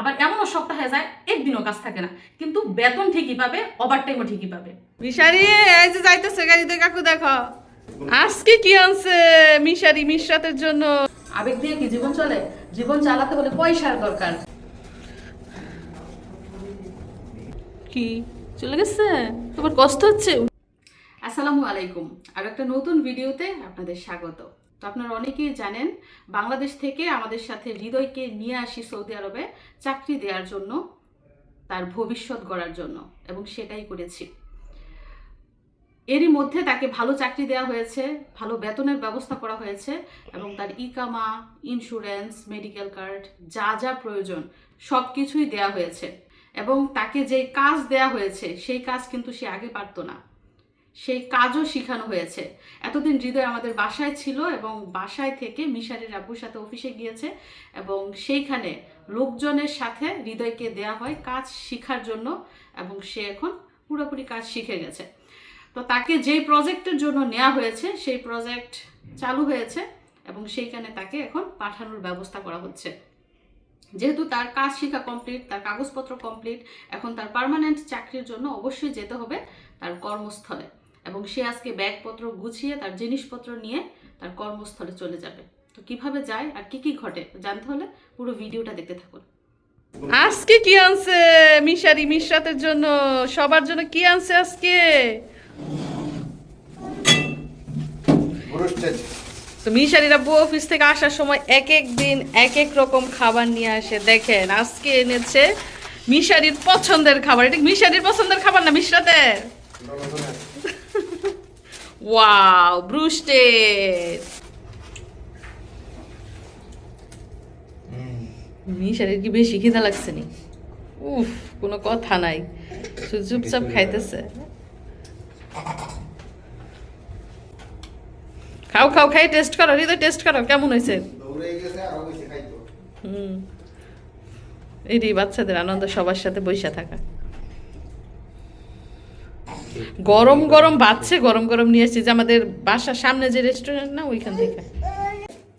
আবার এমনও সপ্তাহ হয়ে যায় একদিনও কাজ থাকে না, কিন্তু বেতন ঠিকই পাবে, ওভারটাইমও ঠিকই পাবে। মিশারি এই যে যাইতেছে গাড়িতে, কাকু দেখো আজকে কি আনছে মিশারি মিশরাতের জন্য। আবেগ দিয়ে কি জীবন চলে? জীবন চালাতে হলে পয়সার দরকার। কি চলে গেছে? তোমার কষ্ট হচ্ছে? আসসালামু আলাইকুম, আর একটা নতুন ভিডিওতে আপনাদের স্বাগত। তো আপনারা অনেকেই জানেন, বাংলাদেশ থেকে আমাদের সাথে হৃদয়কে নিয়ে আসি সৌদি আরবে চাকরি দেওয়ার জন্য, তার ভবিষ্যৎ গড়ার জন্য, এবং সেটাই করেছি। এরই মধ্যে তাকে ভালো চাকরি দেওয়া হয়েছে, ভালো বেতনের ব্যবস্থা করা হয়েছে, এবং তার ইকামা, ইন্স্যুরেন্স, মেডিকেল কার্ড, যা যা প্রয়োজন সব কিছুই দেওয়া হয়েছে। এবং তাকে যে কাজ দেওয়া হয়েছে সেই কাজ কিন্তু সে আগে পারতো না, সেই কাজও শেখানো হয়েছে। এতদিন হৃদয় আমাদের বাসায় ছিল, এবং বাসায় থেকে মিশারির আব্বুর সাথে অফিসে গিয়েছে, এবং সেইখানে লোকজনের সাথে হৃদয়কে দেয়া হয় কাজ শেখার জন্য, এবং সে এখন পুরোপুরি কাজ শিখে গেছে। তো তাকে যেই প্রজেক্টের জন্য নেওয়া হয়েছে সেই প্রজেক্ট চালু হয়েছে, এবং সেইখানে তাকে এখন পাঠানোর ব্যবস্থা করা হচ্ছে। যেহেতু তার কাজ শেখা কমপ্লিট, তার কাগজপত্র কমপ্লিট, এখন তার পার্মানেন্ট চাকরির জন্য অবশ্যই যেতে হবে তার কর্মস্থলে, এবং সে আজকে ব্যাগপত্র গুছিয়ে তার জিনিসপত্র নিয়ে তার কর্মস্থলে চলে যাবে। তো কিভাবে যায় আর কি কি ঘটে জানতে হলে পুরো ভিডিওটা দেখতে থাকুন। আজকে কি আনছে মিশারি মিশরাতের জন্য? সবার জন্য কি আনছে আজকে? তো মিশারির আব্বু অফিস থেকে আসার সময় এক এক দিন এক এক রকম খাবার নিয়ে আসে। দেখেন আজকে এনেছে মিশারির পছন্দের খাবার। এটা মিশারির পছন্দের খাবার না মিশরাতের? Wow, broasted. মিশারির কি বেশি খিদা লাগছে নি? উফ, কোনো কথা নাই, শুধু চুপচাপ খাইতেছে। খাও খাও, খাই টেস্ট করো, হৃদয় টেস্ট করো কেমন হয়েছে। এটাই বাচ্চাদের আনন্দ, সবার সাথে বৈশা থাকা। গরম গরম বাচ্চে গরম গরম নিয়ে এসেছি, যে আমাদের বাসার সামনে যে রেস্টুরেন্ট না ওইখান থেকে।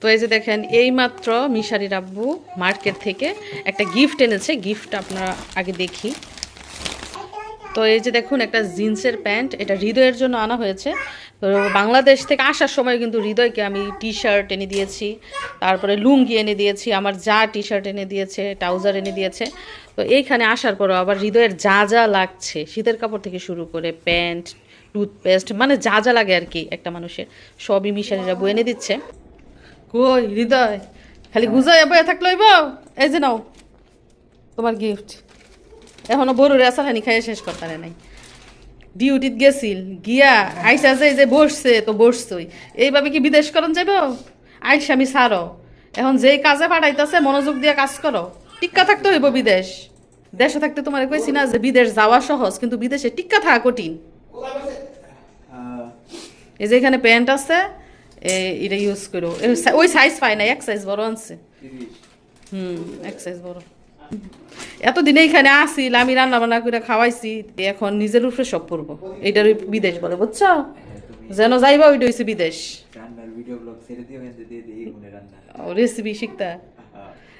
তো এই যে দেখেন, এই মাত্র মিশারির আব্বু মার্কেট থেকে একটা গিফট এনেছে। গিফট আপনারা আগে দেখি। তো এই যে দেখুন, একটা জিন্সের প্যান্ট, এটা হৃদয়ের জন্য আনা হয়েছে। তো বাংলাদেশ থেকে আসার সময় কিন্তু হৃদয়কে আমি টি শার্ট এনে দিয়েছি, তারপরে লুঙ্গি এনে দিয়েছি, আমার যা টি শার্ট এনে দিয়েছে, ট্রাউজার এনে দিয়েছে। তো এইখানে আসার পরও আবার হৃদয়ের যা যা লাগছে, শীতের কাপড় থেকে শুরু করে প্যান্ট, টুথপেস্ট, মানে যা যা লাগে আর কি একটা মানুষের, সবই মিশারিরা বয়ে এনে দিচ্ছে। কই হৃদয়, খালি গুজায় বয়ে থাকলো? এই যে নাও তোমার গিফট। এখনো বড় রেসানি খাইয়ে শেষ করতে নাই। ডিউটিত গেছিল, গিয়া আইসা যে বসছে তো বসছই। এইভাবে কি বিদেশ করন যাব? আইসা আমি ছাড়ো, এখন যেই কাজে পাঠাইতেছে মনোযোগ দিয়ে কাজ করো। টিক্কা থাকতে হইব বিদেশ। দেশে থাকতে তোমার কইছি না যে বিদেশ যাওয়া সহজ, কিন্তু বিদেশে টিক্কা থাকা কঠিন। এই যে এখানে প্যান্ট আছে, এটা ইউজ করো। ওই সাইজ পাই না, এক সাইজ বড় আনছে। এক সাইজ বড়। এতদিন এইখানে আসিল, আমি রান্না বান্না করে খাওয়াইছি, এখন নিজের উপরে সব পড়বো। এইটার বিদেশ বলে, বুঝছো? যেন যাইবা ওইটা হইছে বিদেশ। রেসিপি শিখতা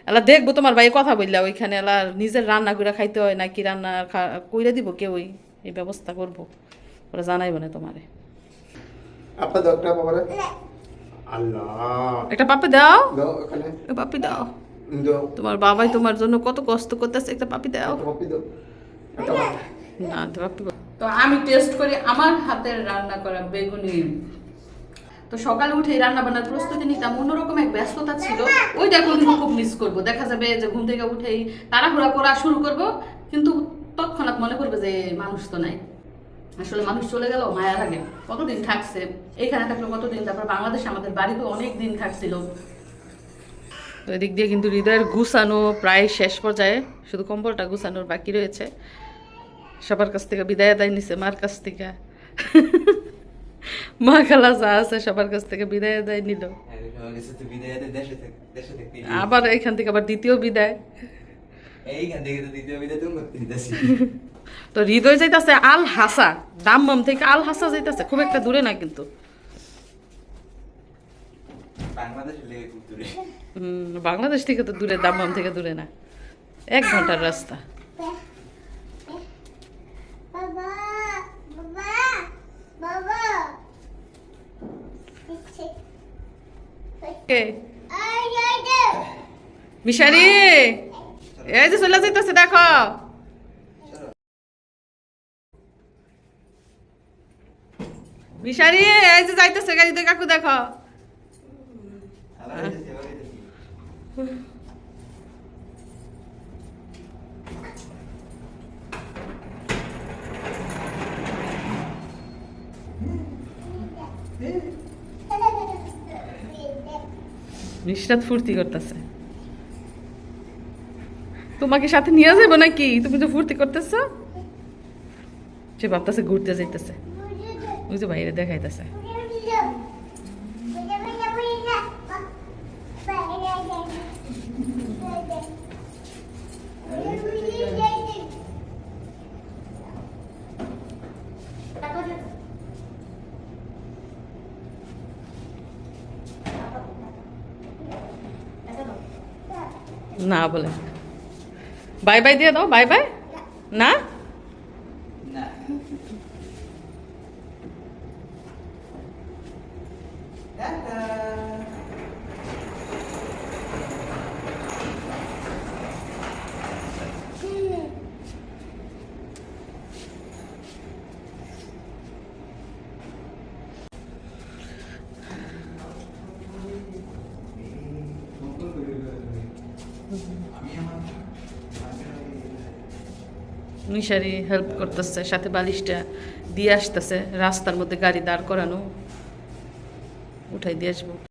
এলা দেখবো তোমার ভাই কথা বললা, ওইখানে এলা নিজের রান্না করে খাইতে হয় নাকি রান্না কইরা দিব কেউ, এই ব্যবস্থা করবো, ওরা জানাইব না তোমারে। একটা পাপে দাও, পাপি দাও। তোমার বাবাই তোমার জন্য কত কষ্ট করতেছে, একটা পাপি দাও না। তো আমি টেস্ট করি আমার হাতের রান্না করা বেগুনি। তো সকালে উঠে রান্না বান্নার প্রস্তুতি নিতাম, অন্যরকম এক ব্যস্ততা ছিল, ওইটা কিন্তু খুব মিস করবো। দেখা যাবে যে ঘুম থেকে উঠেই তাড়াহুড়া করা শুরু করব, কিন্তু তৎক্ষণাৎ মনে করবে যে মানুষ তো নাই। আসলে মানুষ চলে গেল মায়া লাগে, কতদিন থাকছে এখানে, থাকলো কতদিন, তারপর বাংলাদেশে আমাদের বাড়িতে অনেক দিন থাকছিল। তো এদিক দিয়ে কিন্তু হৃদয়ের গুছানো প্রায় শেষ পর্যায়ে, শুধু কম্বলটা গুছানোর বাকি রয়েছে। সবার কাছ থেকে বিদায় দেয় নিছে, মার কাছ থেকে, মা খালা যা আছে সবার কাছ থেকে বিদায় দেয় নিল। আবার এইখান থেকে আবার দ্বিতীয় বিদায়। তো হৃদয় যাইতেছে আল হাসা, দাম্মাম থেকে আল হাসা যাইতেছে, খুব একটা দূরে না কিন্তু। বাংলাদেশ থেকে তো দূরে, দাম্মাম থেকে দূরে না। 1 ঘন্টার রাস্তা। বাবা বাবা বাবা কে আই আই দে মিশারি, এই যে চলে যাইতেছে দেখো। মিশারি, এই যে যাইতেছে গাড়িতে, কাকু দেখো। নিশরাত ফুর্তি করতেছে। তোমাকে সাথে নিয়ে যাবো নাকি? তুমি তো ফুর্তি করতেছো। সে ভাবতেছে ঘুরতে যাইতেছে, ওই যে বাইরে দেখাইতেছে। না বলে বাই বাই দিয়ে দাও, বাই বাই। না মিশারি হেল্প করতেছে, সাথে বালিশটা দিয়ে আসতেছে। রাস্তার মধ্যে গাড়ি দাঁড় করানো, উঠাই দিয়ে আসবো।